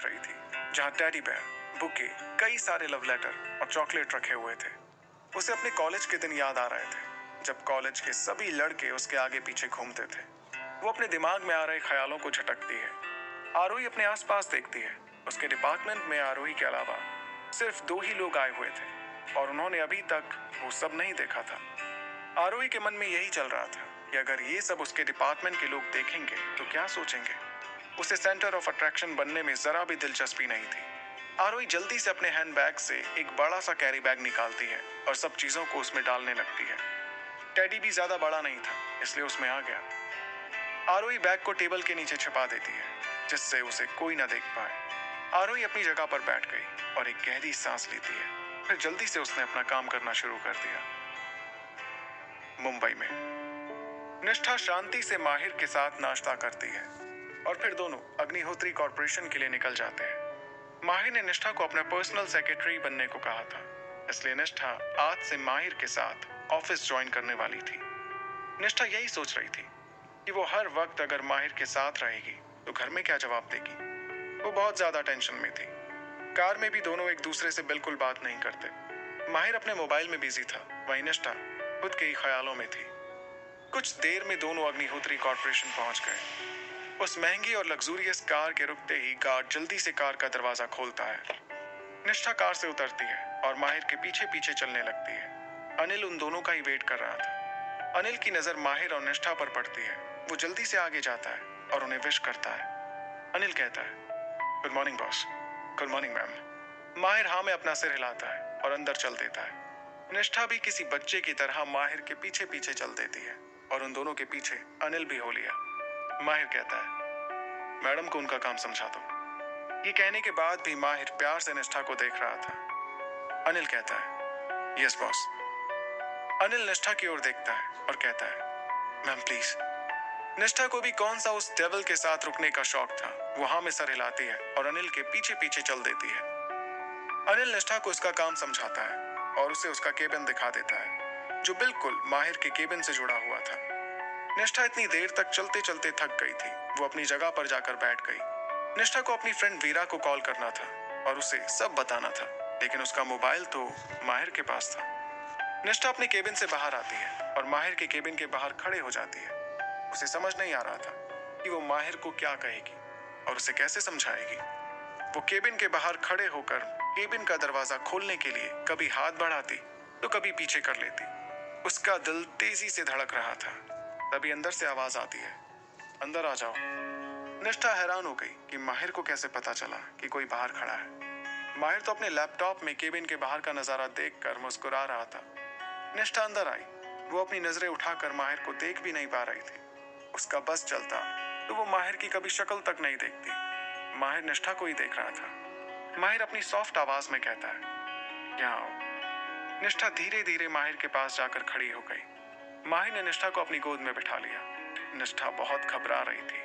रही थी, जहाँ टेडी बेयर, बुके, कई सारे लव लेटर और चॉकलेट रखे हुए थे। उसे अपने कॉलेज के दिन याद आ रहे थे, जब कॉलेज के सभी लड़के उसके आगे पीछे घूमते थे। वो अपने दिमाग में आ रहे ख्यालों को झटकती है। आरोही अपने आसपास देखती है। उसके डिपार्टमेंट में आरोही के अलावा सिर्फ 2 ही लोग आए हुए थे और उन्होंने अभी तक वो सब नहीं देखा था। आरोही के मन में यही चल रहा था कि अगर ये सब उसके डिपार्टमेंट के लोग देखेंगे तो क्या सोचेंगे। उसे सेंटर ऑफ अट्रैक्शन बनने में जरा भी दिलचस्पी नहीं थी। आरोही जल्दी से अपने हैंडबैग से एक बड़ा सा कैरी बैग निकालती है और सब चीजों को उसमें डालने लगती है। टेडी भी ज्यादा बड़ा नहीं था, इसलिए उसमें आ गया। आरोही बैग को टेबल के नीचे छिपा देती है, जिससे उसे कोई ना देख पाए। आरोही अपनी जगह पर बैठ गई और एक गहरी सांस लेती है। फिर जल्दी से उसने अपना काम करना शुरू कर दिया। मुंबई में निष्ठा शांति से माहिर के साथ नाश्ता करती है और फिर दोनों अग्निहोत्री कॉर्पोरेशन के लिए निकल जाते हैं। माहिर ने निष्ठा को अपना पर्सनल सेक्रेटरी बनने को कहा था, इसलिए निष्ठा आज से माहिर के साथ ऑफिस ज्वाइन करने वाली थी। निष्ठा यही सोच रही थी कि वो हर वक्त अगर माहिर के साथ रहेगी तो घर में क्या जवाब देगी। वो बहुत ज्यादा टेंशन में थी। कार में भी दोनों एक दूसरे से बिल्कुल बात नहीं करते। माहिर अपने मोबाइल में बिजी था, वहीं निष्ठा खुद के ही ख्यालों में थी। कुछ देर में दोनों अग्निहोत्री कॉर्पोरेशन पहुंच गए। उस महंगी और लग्जूरियस कार के रुकते ही गार्ड जल्दी से कार का दरवाजा खोलता है। निष्ठा कार से उतरती है और माहिर के पीछे पीछे चलने लगती है। अनिल उन दोनों का ही वेट कर रहा था। अनिल की नजर माहिर और निष्ठा पर पड़ती है। वो जल्दी से आगे जाता है और उन्हें विश करता है। अनिल कहता है, good morning boss. Good morning ma'am. माहिर हाँ में अपना सिर हिलाता है और अंदर चल देता है। निष्ठा भी किसी बच्चे की तरह माहिर के पीछे पीछे चल देती है और उन दोनों के पीछे अनिल भी हो लिया। माहिर कहता है, मैडम को उनका काम समझा दो। ये कहने के बाद भी माहिर प्यार से निष्ठा को देख रहा था। अनिल कहता है, यस बॉस। अनिल निष्ठा की ओर देखता है और कहता है, मैम प्लीज। निष्ठा को भी कौन सा उस डेविल के साथ रुकने का शौक था। वो हाँ में सर हिलाती है और अनिल के पीछे पीछे चल देती है। अनिल निष्ठा को उसका काम समझाता है और उसे उसका केबिन दिखा देता है, जो बिल्कुल माहिर के केबिन से जुड़ा हुआ था। निष्ठा इतनी देर तक चलते चलते थक गई थी। वो अपनी जगह पर जाकर बैठ गई। निष्ठा को अपनी फ्रेंड वीरा को कॉल करना था और उसे सब बताना था, लेकिन उसका मोबाइल तो माहिर के पास था। निष्ठा अपने केबिन से बाहर आती है और माहिर के केबिन के बाहर खड़े हो जाती है। उसे समझ नहीं आ रहा था कि वो माहिर को क्या कहेगी और उसे कैसे समझाएगी। वो केबिन के बाहर खड़े होकर केबिन का दरवाजा खोलने के लिए कभी हाथ बढ़ाती तो कभी पीछे कर लेती। उसका दिल तेजी से धड़क रहा था। तभी अंदर से आवाज आती है, अंदर आ जाओ। निष्ठा हैरान हो गई कि माहिर को कैसे पता चला कि कोई बाहर खड़ा है। माहिर तो अपने लैपटॉप में केबिन के बाहर का नजारा देखकर मुस्कुरा रहा था। निष्ठा अंदर आई। वो अपनी नजरें उठाकर माहिर को देख भी नहीं पा रही थी। उसका बस चलता तो वो माहिर की कभी शक्ल तक नहीं देखती। माहिर निष्ठा को ही देख रहा था। माहिर अपनी सॉफ्ट आवाज में कहता है, यहाँ आओ। निष्ठा धीरे धीरे माहिर के पास जाकर खड़ी हो गई। माहिर ने निष्ठा को अपनी गोद में बिठा लिया। निष्ठा बहुत घबरा रही थी।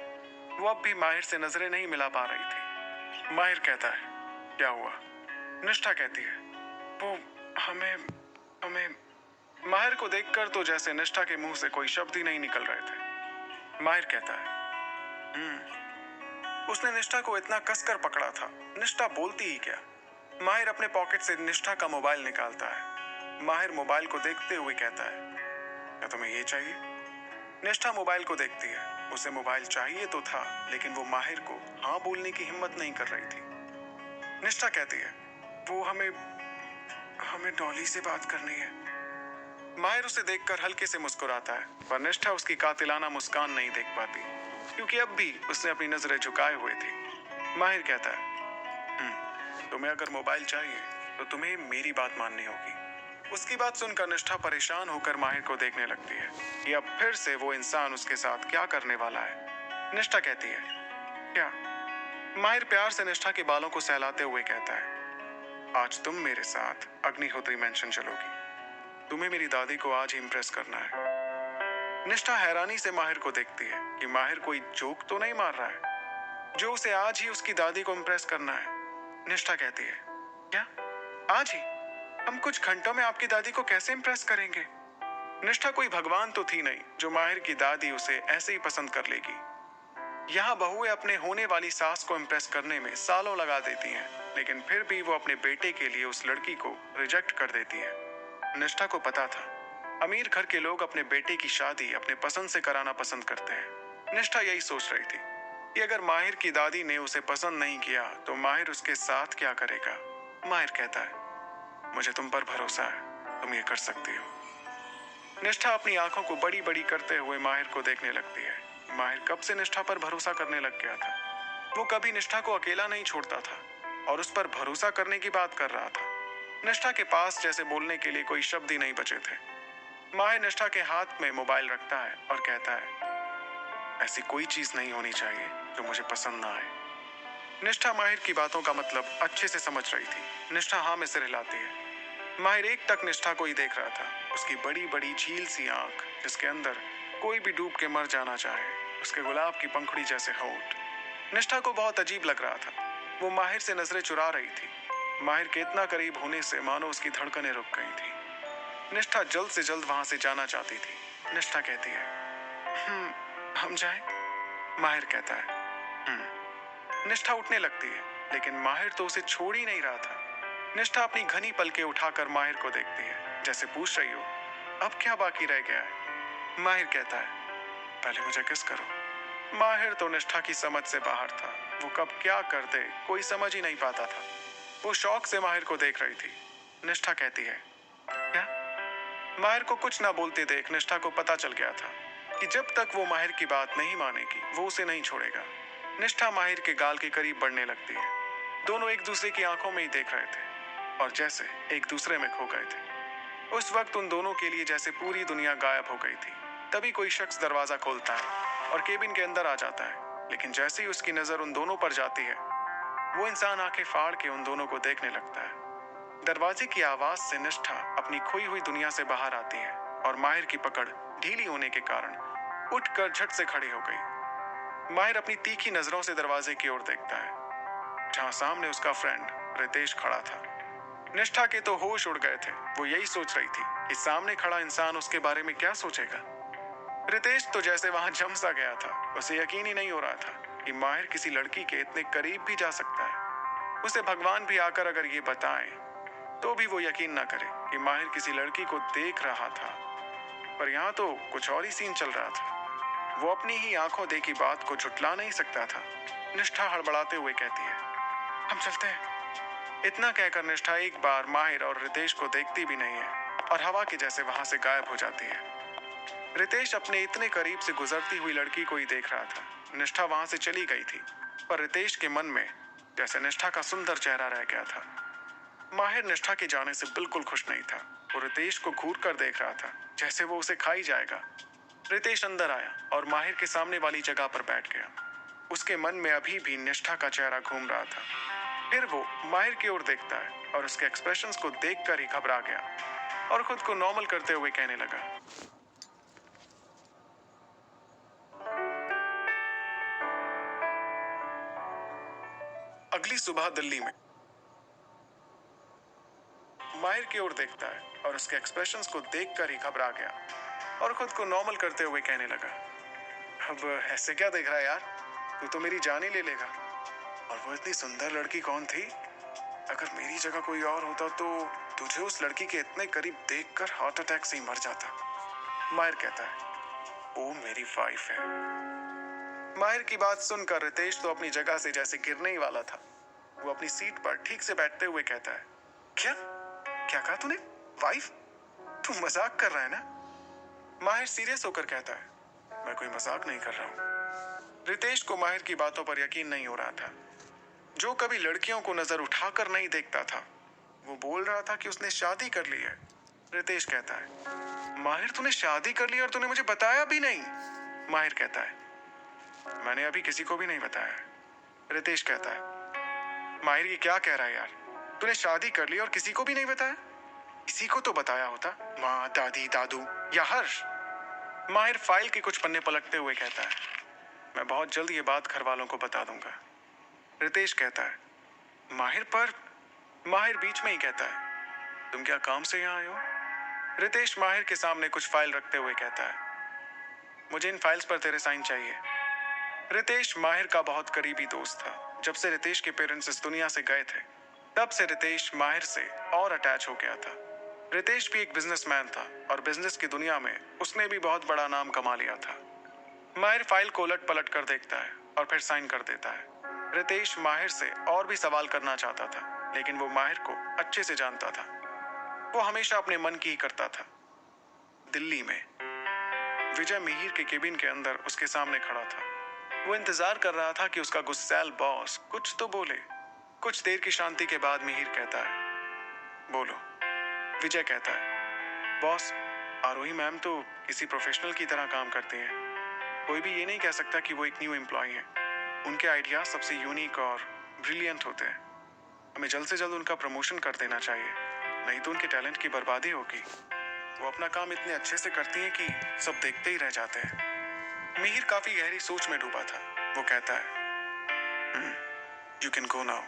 वो अब भी माहिर से नजरें नहीं मिला पा रही थी। माहिर कहता है, क्या हुआ? निष्ठा कहती है, वो हमें हमें माहिर को देखकर तो जैसे निष्ठा के मुंह से कोई शब्द ही नहीं निकल रहे थे। माहिर कहता है, उसने निष्ठा को इतना कसकर पकड़ा था, निष्ठा बोलती ही क्या। माहिर अपने पॉकेट से निष्ठा का मोबाइल निकालता है। माहिर मोबाइल को देखते हुए कहता है, क्या तुम्हें ये चाहिए? निष्ठा मोबाइल को देखती है। उसे मोबाइल चाहिए तो था, लेकिन वो माहिर को हाँ बोलने की हिम्मत नहीं कर रही थी। निष्ठा कहती है, वो हमें डॉली से बात करनी है। माहिर उसे देखकर हल्के से मुस्कुराता है, पर निष्ठा उसकी कातिलाना मुस्कान नहीं देख पाती, क्योंकि अब भी उसने अपनी नजरें झुकाए हुए थी। माहिर कहता है, तुम्हें अगर मोबाइल चाहिए तो तुम्हें मेरी बात माननी होगी। उसकी बात सुनकर निष्ठा परेशान होकर माहिर को देखने लगती है कि अब फिर से वो इंसान उसके साथ क्या करने वाला है। निष्ठा कहती है, क्या? माहिर प्यार से निष्ठा के बालों को सहलाते हुए कहता है, आज तुम मेरे साथ अग्निहोत्री मेंशन चलोगी। तुम्हें मेरी दादी को आज ही इंप्रेस करना है। निष्ठा हैरानी से माहिर को देखती है कि माहिर कोई जोक तो नहीं मार रहा है, जो उसे आज ही उसकी दादी को इंप्रेस करना है। निष्ठा कहती है, क्या आज ही? हम कुछ घंटों में आपकी दादी को कैसे इंप्रेस करेंगे? निष्ठा कोई भगवान तो थी नहीं जो माहिर की दादी उसे ऐसे ही पसंद कर लेगी। यहाँ बहुएं अपने होने वाली सास को इम्प्रेस करने में सालों लगा देती हैं, लेकिन फिर भी वो अपने बेटे के लिए उस लड़की को रिजेक्ट कर देती है। निष्ठा को पता था अमीर घर के लोग अपने बेटे की शादी अपने पसंद से कराना पसंद करते हैं। निष्ठा यही सोच रही थी कि अगर माहिर की दादी ने उसे पसंद नहीं किया तो माहिर उसके साथ क्या करेगा। माहिर कहता है, मुझे तुम पर भरोसा है, तुम ये कर सकती हो। निष्ठा अपनी आंखों को बड़ी बड़ी करते हुए माहिर को देखने लगती है। माहिर कब से निष्ठा पर भरोसा करने लग गया था। वो कभी निष्ठा को अकेला नहीं छोड़ता था और उस पर भरोसा करने की बात कर रहा था। निष्ठा के पास जैसे बोलने के लिए कोई शब्द ही नहीं बचे थे। माहिर निष्ठा के हाथ में मोबाइल रखता है और कहता है, ऐसी कोई चीज नहीं होनी चाहिए जो मुझे पसंद ना आए। निष्ठा माहिर की बातों का मतलब अच्छे से समझ रही थी। निष्ठा हाँ में सिर हिलाती है। माहिर एक टक निष्ठा को ही देख रहा था। उसकी बड़ी बड़ी झील सी आंख जिसके अंदर कोई भी डूब के मर जाना चाहे, उसके गुलाब की पंखुड़ी जैसे होंठ। निष्ठा को बहुत अजीब लग रहा था। वो माहिर से नजरें चुरा रही थी। माहिर के इतना करीब होने से मानो उसकी धड़कनें रुक गई थी। निष्ठा जल्द से जल्द वहां से जाना चाहती थी। निष्ठा कहती है, हम जाएं? माहिर कहता है, निष्ठा उठने लगती है, लेकिन माहिर तो उसे छोड़ ही नहीं रहा था। निष्ठा अपनी घनी पलकें उठाकर माहिर को देखती है, जैसे पूछ रही हो, अब क्या बाकी रह गया है। माहिर कहता है, पहले मुझे किस करो। माहिर तो निष्ठा की समझ से बाहर था। वो कब क्या कर दे कोई समझ ही नहीं पाता था। वो शौक से माहिर को देख रही थी। निष्ठा कहती है, क्या? माहिर को कुछ ना बोलते देख निष्ठा को पता चल गया था कि जब तक वो माहिर की बात नहीं मानेगी वो उसे नहीं छोड़ेगा। निष्ठा माहिर के गाल के करीब बढ़ने लगती है। दोनों एक दूसरे की आंखों में ही देख रहे थे और जैसे एक दूसरे में खो गए थे। उस वक्त उन दोनों के लिए जैसे पूरी दुनिया गायब हो गई थी। तभी कोई शख्स दरवाजा खोलता है और केबिन के अंदर आ जाता है, लेकिन जैसे ही उसकी नजर उन दोनों पर जाती है, वो इंसान आंखें फाड़ के उन दोनों को देखने लगता है। दरवाजे की आवाज से निष्ठा अपनी खोई हुई दुनिया से बाहर आती है और माहिर की पकड़ ढीली होने के कारण उठकर झट से खड़ी हो गई। माहिर अपनी तीखी नजरों से दरवाजे की ओर देखता है, जहां सामने उसका फ्रेंड रितेश खड़ा था। निष्ठा के तो होश उड़ गए थे। वो यही सोच रही थी कि सामने खड़ा इंसान उसके बारे में क्या सोचेगा। रितेश तो जैसे वहां जम सा गया था। उसे यकीन ही नहीं हो रहा था कि माहिर किसी लड़की के इतने करीब भी जा सकता है। उसे भगवान भी आकर अगर ये बताए तो भी वो यकीन ना करे कि माहिर किसी लड़की को देख रहा था। पर यहाँ तो कुछ और ही सीन चल रहा था। वो अपनी ही आंखों देखी बात को झुटला नहीं सकता था। निष्ठा हड़बड़ाते हुए कहती है, हम चलते हैं। इतना कहकर निष्ठा एक बार माहिर और रितेश को देखती भी नहीं है और हवा के जैसे वहां से गायब हो जाती है। रितेश अपने इतने करीब से गुजरती हुई लड़की को ही देख रहा था। निष्ठा वहां से चली गई थी, पर रितेश के मन में जैसे निष्ठा का सुंदर चेहरा रह गया था। माहिर निष्ठा के जाने से बिल्कुल खुश नहीं था। वो रितेश को घूर कर देख रहा था, जैसे वो उसे खा ही जाएगा। रितेश अंदर आया और माहिर के सामने वाली जगह पर बैठ गया। उसके मन में अभी भी निष्ठा का चेहरा घूम रहा था। फिर वो माहिर की ओर देखता है और उसके एक्सप्रेशंस को देखकर ही घबरा गया और खुद को नॉर्मल करते हुए कहने लगा, अगली सुबह दिल्ली में। माहिर की ओर देखता है और उसके एक्सप्रेशंस को देखकर ही घबरा गया और खुद को नॉर्मल करते हुए कहने लगा, अब ऐसे क्या देख रहा है यार, तू तो मेरी जान ही ले लेगा। और वो इतनी सुंदर लड़की कौन थी? अगर मेरी जगह कोई और होता तो तुझे उस लड़की के इतने करीब देखकर हार्ट अटैक से ही मर जाता। माहिर कहता है, वो मेरी वाइफ है। माहिर की बात सुनकर रितेश तो अपनी जगह से जैसे गिरने ही वाला था। वो अपनी सीट पर ठीक से बैठते हुए कहता है, क्या क्या कहा तूने? वाइफ? तू मजाक कर रहा है ना? माहिर सीरियस होकर कहता है, मैं कोई मजाक नहीं कर रहा हूं। रितेश को माहिर की बातों पर यकीन नहीं हो रहा था। जो कभी लड़कियों को नजर उठाकर नहीं देखता था, वो बोल रहा था कि उसने शादी कर ली है। रितेश कहता है, माहिर तूने शादी कर ली और तूने मुझे बताया भी नहीं। माहिर कहता है, मैंने अभी किसी को भी नहीं बताया। रितेश कहता है, माहिर ये क्या कह रहा है यार, तूने शादी कर ली और किसी को भी नहीं बताया? किसी को तो बताया होता, माँ, दादी, दादू या हर्ष। माहिर फाइल के कुछ पन्ने पलटते हुए कहता है, मैं बहुत जल्द ये बात घर वालों को बता दूंगा। रितेश कहता है, माहिर बीच में ही कहता है, तुम क्या काम से यहाँ आए हो? रितेश माहिर के सामने कुछ फाइल रखते हुए कहता है, मुझे इन फाइल्स पर तेरे साइन चाहिए। रितेश माहिर का बहुत करीबी दोस्त था। जब से रितेश के पेरेंट्स इस दुनिया से गए थे, तब से रितेश माहिर से और अटैच हो गया था। रितेश भी एक बिजनेसमैन था और बिजनेस की दुनिया में उसने भी बहुत बड़ा नाम कमा लिया था। माहिर फाइल को उलट पलट कर देखता है और फिर साइन कर देता है। रितेश माहिर से और भी सवाल करना चाहता था, लेकिन वो माहिर को अच्छे से जानता था। वो हमेशा अपने मन की ही करता था। दिल्ली में विजय मिहिर के केबिन के अंदर उसके सामने खड़ा था। वो इंतजार कर रहा था कि उसका गुस्सैल बॉस कुछ तो बोले। कुछ देर की शांति के बाद मिहिर कहता है, बोलो। विजय कहता है, बॉस, आरोही मैम तो किसी प्रोफेशनल की तरह काम करती हैं। कोई भी ये नहीं कह सकता कि वो एक न्यू एम्प्लॉय है। उनके आइडिया सबसे यूनिक और ब्रिलियंट होते हैं। हमें जल्द से जल्द उनका प्रमोशन कर देना चाहिए, नहीं तो उनके टैलेंट की बर्बादी होगी। वो अपना काम इतने अच्छे से करती हैं कि सब देखते ही रह जाते हैं। मिहिर काफी गहरी सोच में डूबा था। वो कहता है, यू कैन गो नाउ।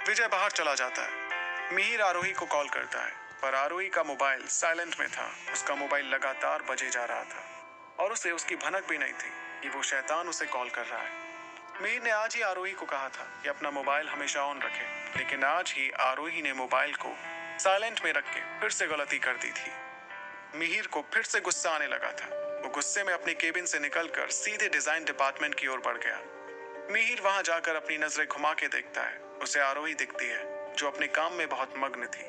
विजय बाहर चला जाता है। मिहिर आरोही को कॉल करता है, पर आरोही का मोबाइल साइलेंट में था। उसका मोबाइल लगातार बजे जा रहा था और उसे उसकी भनक भी नहीं थी कि वो शैतान उसे कॉल कर रहा है। मिहिर ने आज ही आरोही को कहा था कि अपना मोबाइल हमेशा ऑन रखे, लेकिन आज ही आरोही ने मोबाइल को साइलेंट में रख के फिर से गलती कर दी थी। मिहिर को फिर से गुस्सा आने लगा था। वो गुस्से में अपने केबिन से निकलकर सीधे डिजाइन डिपार्टमेंट की ओर बढ़ गया। मिहिर वहां जाकर अपनी नजरें घुमा के देखता है। उसे आरोही दिखती है, जो अपने काम में बहुत मग्न थी।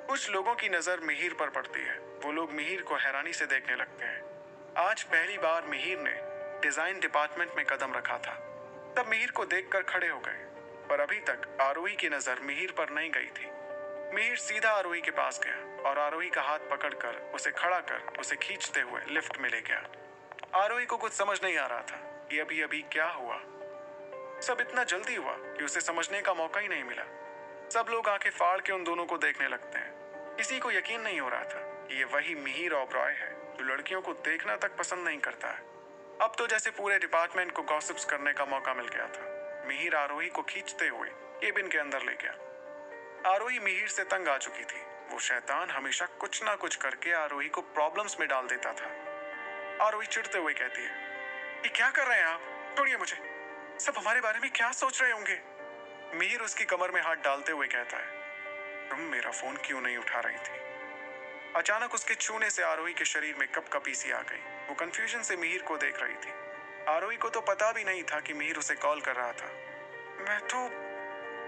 कुछ लोगों की नजर मिहिर पर पड़ती है। वो लोग मिहिर को हैरानी से देखने लगते हैं। आज पहली बार मिहिर ने डिजाइन डिपार्टमेंट में कदम रखा था। तब मिहिर को देखकर खड़े हो गए, पर अभी तक आरोही की नजर मिहिर पर नहीं गई थी। मिहिर सीधा आरोही के पास गया और आरोही का हाथ पकड़कर उसे खड़ा कर उसे खींचते हुए लिफ्ट में ले गया। आरोही को कुछ समझ नहीं आ रहा था कि अभी अभी क्या हुआ। सब इतना जल्दी हुआ कि उसे समझने का मौका ही नहीं मिला। सब लोग आंखें फाड़ के उन दोनों को देखने लगते हैं। किसी को यकीन नहीं हो रहा था कि ये वही मिहिर ओबरॉय है जो लड़कियों को देखना तक पसंद नहीं करता है। अब तो जैसे पूरे डिपार्टमेंट को गॉसिप्स करने का मौका मिल गया था। मिहिर आरोही को खींचते हुए केबिन के अंदर ले गया। आरोही मिहिर से तंग आ चुकी थी। वो शैतान हमेशा कुछ ना कुछ करके आरोही को प्रॉब्लम्स में डाल देता था। आरोही चिढ़ते हुए कहती है, ये क्या कर रहे हैं आप? छोड़िए मुझे। सब हमारे बारे में क्या सोच रहे होंगे? मिहिर उसकी कमर में हाथ डालते हुए कहता है, तुम मेरा फोन क्यों नहीं उठा रही थी? अचानक उसके छूने से आरोही के शरीर में कपकपी सी आ गई। वो कंफ्यूजन से मिहिर को देख रही थी। आरोही को तो पता भी नहीं था कि मिहिर उसे कॉल कर रहा था। मैं तो...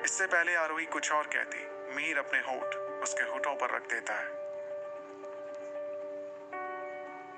इससे पहले आरोही कुछ और कहती, मिहिर अपने होंठ उसके होठों पर रख देता है।